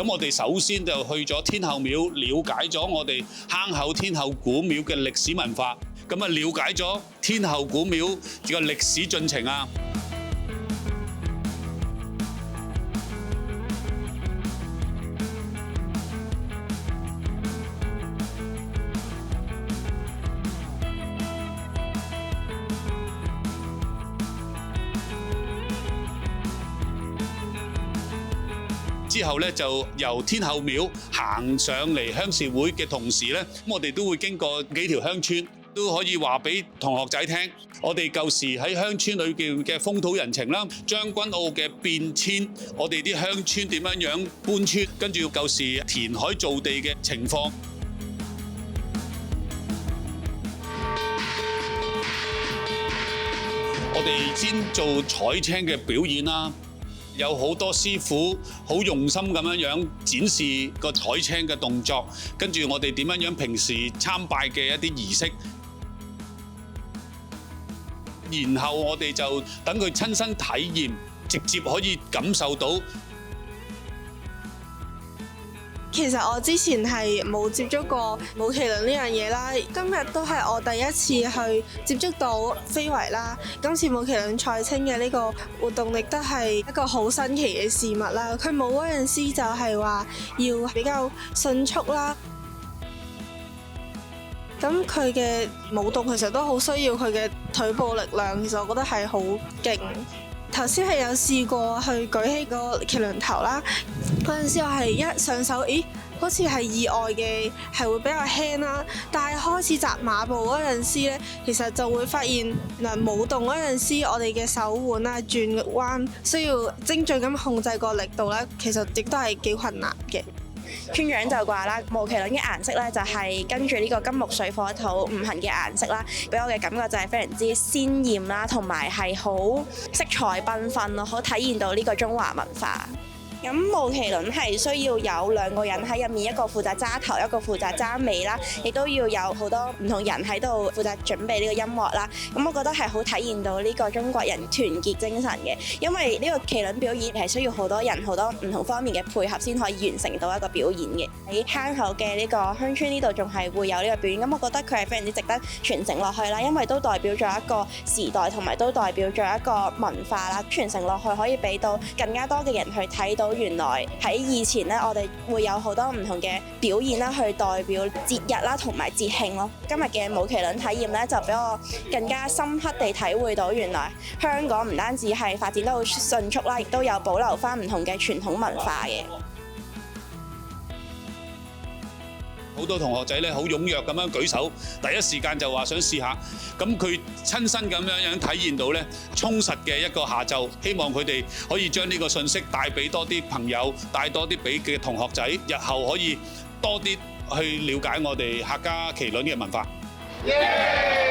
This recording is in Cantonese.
咁我哋首先就去咗天后廟，了解咗我哋坑口天后古廟嘅歷史文化，咁啊了解咗天后古廟嘅歷史進程啊。之後咧就由天后廟行上嚟鄉事會嘅同時咧，咁我哋都會經過幾條鄉村，都可以話俾同學仔聽，我哋舊時喺鄉村裏邊嘅風土人情啦，將軍澳嘅變遷，我哋啲鄉村點樣樣搬遷，跟住舊時填海造地嘅情況。我哋先做彩青嘅表演啦。有好多師傅好用心咁樣展示個彩青嘅動作，跟住我哋點樣平時參拜嘅一啲儀式，然後我哋就等佢親身體驗，直接可以感受到。其實我之前係冇接觸過舞麒麟呢樣嘢啦，今日都係我第一次去接觸到非遺啦。今次舞麒麟彩青嘅呢個活動亦都係一個好新奇嘅事物啦。佢舞嗰陣時就係話要比較迅速啦，咁佢嘅舞動其實都好需要佢嘅腿部力量，其實我覺得係好勁。頭先係有試過去舉起個麒麟頭啦，嗰陣時我係一上手，咦，好似係意外嘅，係會比較輕啦。但係開始紮馬步嗰陣時咧，其實就會發現嗱，舞動嗰陣時，我哋嘅手腕啊、轉彎需要精準咁控制個力度咧，其實亦都係幾困難嘅。村長就話啦，舞麒麟嘅顏色咧就係跟住呢個金木水火土五行嘅顏色啦，俾我嘅感覺就係非常之鮮豔啦，同埋係好色彩繽紛咯，好體現到呢個中華文化。咁舞麒麟係需要有兩個人喺入面，一個負責揸頭，一個負責揸尾啦，亦都要有好多唔同人喺度負責準備呢個音樂啦。咁我覺得係好體現到呢個中國人團結精神嘅，因為呢個麒麟表演係需要好多人好多唔同方面嘅配合先可以完成到一個表演嘅。喺坑口嘅呢個鄉村呢度仲係會有呢個表演，咁我覺得佢係非常之值得傳承落去啦，因為都代表咗一個時代，同埋都代表咗一個文化啦。傳承落去可以俾到更加多嘅人去睇到。原來喺以前咧，我哋會有好多唔同嘅表演啦，去代表節日啦同埋節慶咯。今日嘅舞麒麟體驗咧，就俾我更加深刻地體會到，原來香港唔單止係發展得好迅速啦，亦都有保留翻唔同嘅傳統文化嘅。好多同學仔咧好踴躍咁樣舉手，第一時間就話想試下。咁佢親身咁樣體驗到咧充實嘅一個下晝，希望佢哋可以將呢個信息帶俾多啲朋友，帶多啲俾嘅同學仔，日後可以多啲去了解我哋客家麒麟嘅文化。Yeah!